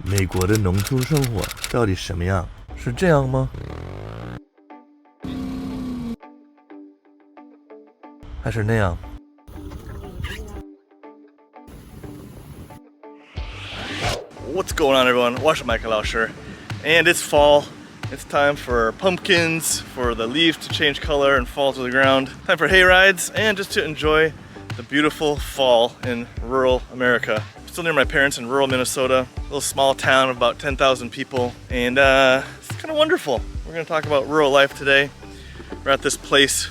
美国的农村生活到底什么样？是这样吗？还是那样？ What's going on, everyone? 我是麦克老师 and it's fall. It's time for pumpkins, for the leaves to change color and fall to the ground. Time for hay rides and just to enjoy the beautiful fall in rural America. I'm still near my parents in rural Minnesota, a little small town of about 10,000 people, and it's kind of wonderful. We're going to talk about rural life today. We're at this place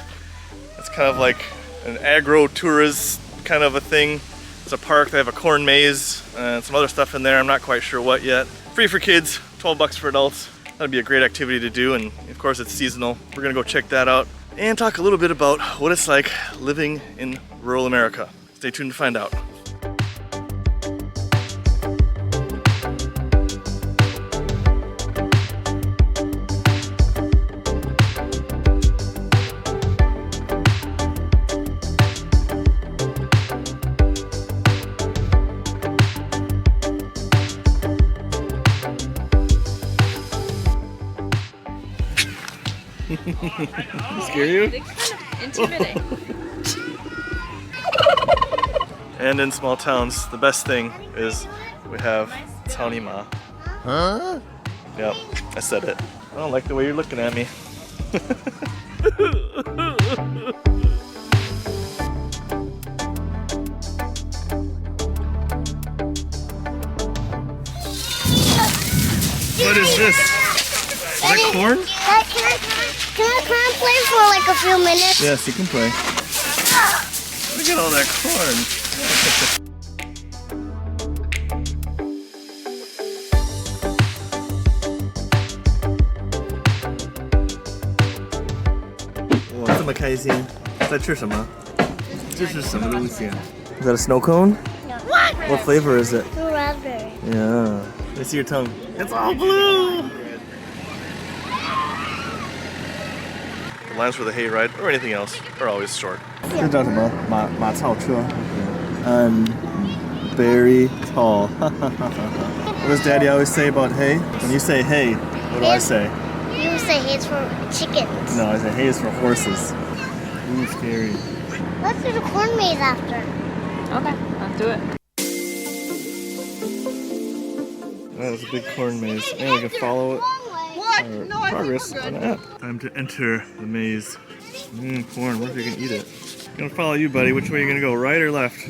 that's kind of like an agro-tourist kind of a thing. It's a park. They have a corn maze and some other stuff in there. I'm not quite sure what yet. Free for kids, 12 bucks for adults. That'd be a great activity to do, and of course it's seasonal. We're gonna go check that out and talk a little bit about what it's like living in rural America. Stay tuned to find out. Scare you? They kind of intimidate. And in small towns, the best thing is we have ma. Huh? Yep, I said it. I don't like the way you're looking at me. What is this? Is that corn? Can I play for like a few minutes? Yes, you can play. Look at all that corn. Wow, 这么开心，在吃什么？这是什么东西？ Is that a snow cone? No. What flavor is it? Raspberry. Yeah. Let me see your tongue. It's all blue. The lines for the hay ride or anything else are always short. 这叫什么？马草车。Very tall. What does Daddy always say about hay? When you say hay, what do I say? You say it's for chickens. No, I say hay is for horses. Ooh, scary. Let's do the corn maze after. Okay, I'll do it. That was a big corn maze, and we can follow it. What? Our progress on the app. Time to enter the maze. Corn, what if you can eat it? I'm gonna follow you, buddy. Which way are you gonna go, right or left?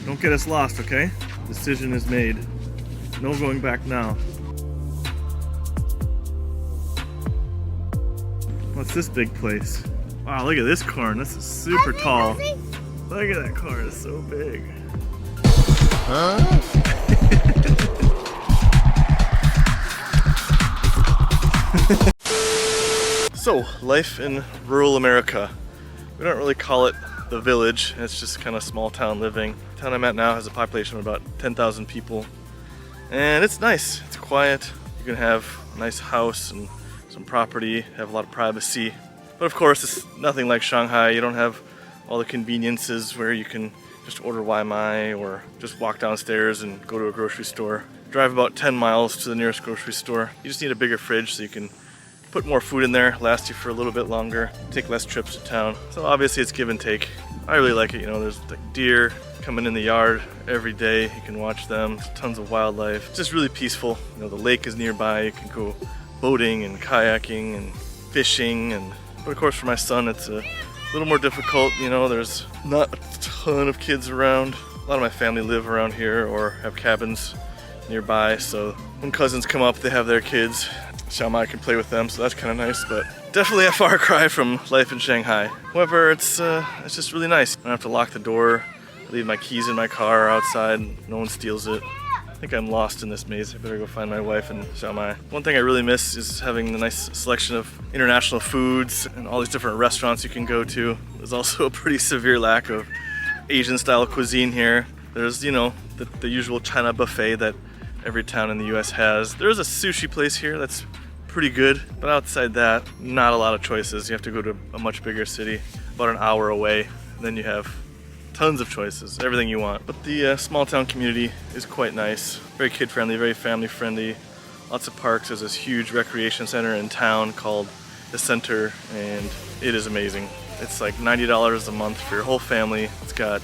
Don't get us lost, okay? Decision is made. No going back now. What's this big place? Wow, look at this corn. This is super tall. Look at that corn, it's so big. Huh? So, life in rural America. We don't really call it the village, it's just kind of small town living. The town I'm at now has a population of about 10,000 people. And it's nice, it's quiet. You can have a nice house and some property, have a lot of privacy. But of course, it's nothing like Shanghai. You don't have all the conveniences where you can just order Waimai or just walk downstairs and go to a grocery store. Drive about 10 miles to the nearest grocery store. You just need a bigger fridge so you can put more food in there, last you for a little bit longer, take less trips to town. So obviously it's give and take. I really like it, you know, there's like deer coming in the yard every day. You can watch them, there's tons of wildlife. It's just really peaceful. You know, the lake is nearby. You can go boating and kayaking and fishing. But of course for my son it's a little more difficult. You know, there's not a ton of kids around. A lot of my family live around here or have cabins nearby. So when cousins come up, they have their kids. Xiaomai can play with them, so that's kind of nice, but definitely a far cry from life in Shanghai. However, it's just really nice. I don't have to lock the door, leave my keys in my car or outside, no one steals it. I think I'm lost in this maze. I better go find my wife and Xiaomai. One thing I really miss is having the nice selection of international foods and all these different restaurants you can go to. There's also a pretty severe lack of Asian-style cuisine here. There's, you know, the usual China buffet that every town in the US has. There's a sushi place here that's pretty good, but outside that, not a lot of choices. You have to go to a much bigger city, about an hour away. Then you have tons of choices, everything you want. But the small town community is quite nice, very kid friendly, very family friendly. Lots of parks. There's this huge recreation center in town called the Center, and it is amazing. It's like $90 a month for your whole family. It's got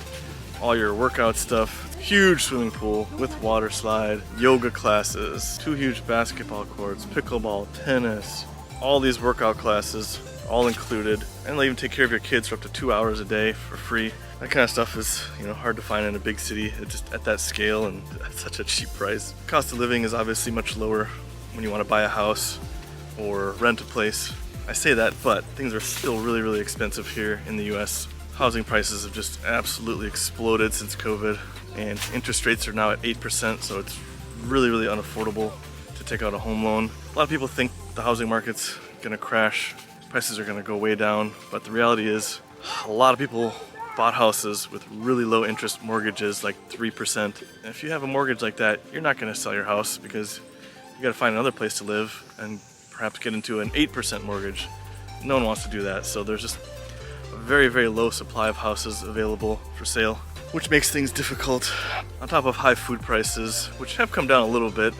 all your workout stuff. Huge swimming pool with water slide, yoga classes, 2 huge basketball courts, pickleball, tennis, all these workout classes, all included. And they'll even take care of your kids for up to 2 hours a day for free. That kind of stuff is, hard to find in a big city just at that scale and at such a cheap price. Cost of living is obviously much lower when you want to buy a house or rent a place. I say that, but things are still really, really expensive here in the US. Housing prices have just absolutely exploded since COVID, and interest rates are now at 8%, so it's really, really unaffordable to take out a home loan. A lot of people think the housing market's gonna crash, prices are gonna go way down, but the reality is a lot of people bought houses with really low interest mortgages, like 3%. And if you have a mortgage like that, you're not gonna sell your house because you gotta find another place to live and perhaps get into an 8% mortgage. No one wants to do that, so there's just a very, very low supply of houses available for sale, which makes things difficult. On top of high food prices, which have come down a little bit.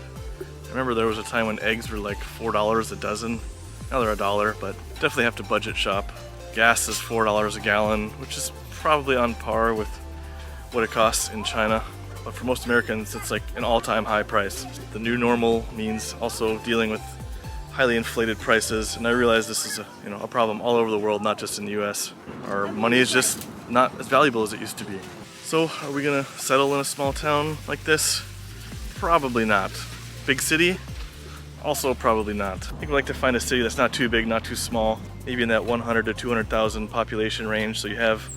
I remember there was a time when eggs were like $4 a dozen. Now they're $1, but definitely have to budget shop. Gas is $4 a gallon, which is probably on par with what it costs in China. But for most Americans, it's like an all-time high price. The new normal means also dealing with highly inflated prices, and I realize this is a problem all over the world, not just in the US. Our money is just not as valuable as it used to be. So are we gonna settle in a small town like this? Probably not. Big city? Also probably not. I think we'd like to find a city that's not too big, not too small, maybe in that 100 to 200,000 population range, so you have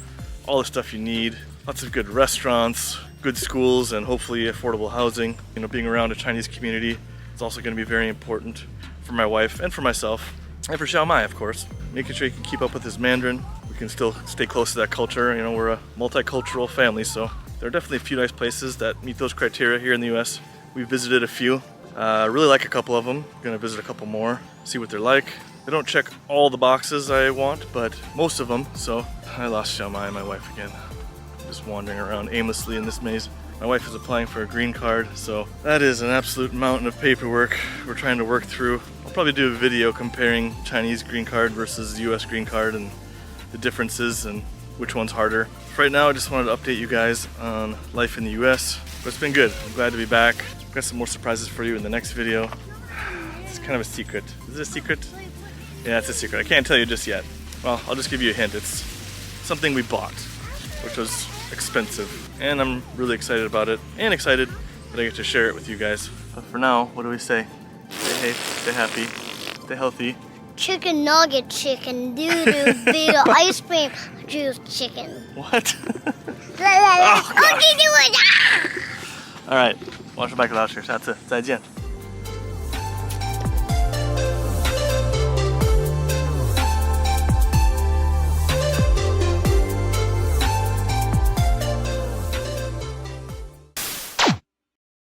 all the stuff you need, lots of good restaurants, good schools, and hopefully affordable housing. Being around a Chinese community is also going to be very important for my wife and for myself, and for Xiaomai, of course. Making sure he can keep up with his Mandarin. We can still stay close to that culture. We're a multicultural family, so there are definitely a few nice places that meet those criteria here in the US. We've visited a few. Really like a couple of them. Gonna visit a couple more, see what they're like. They don't check all the boxes I want, but most of them. So I lost Xiaomai, my wife, again. Just wandering around aimlessly in this maze. My wife is applying for a green card, so that is an absolute mountain of paperwork we're trying to work through. I'll probably do a video comparing Chinese green card versus US green card and the differences and which one's harder. For right now, I just wanted to update you guys on life in the US, but it's been good. I'm glad to be back. I've got some more surprises for you in the next video. It's kind of a secret. Is it a secret? Yeah, it's a secret. I can't tell you just yet. Well, I'll just give you a hint. It's something we bought, which was expensive, and I'm really excited about it, and excited that I get to share it with you guys. But for now, what do we say? Stay safe, stay happy, stay healthy. Chicken nugget chicken, doo-doo, big ice cream juice chicken. What? Oh, All right, 我是麦克老师，下次再见。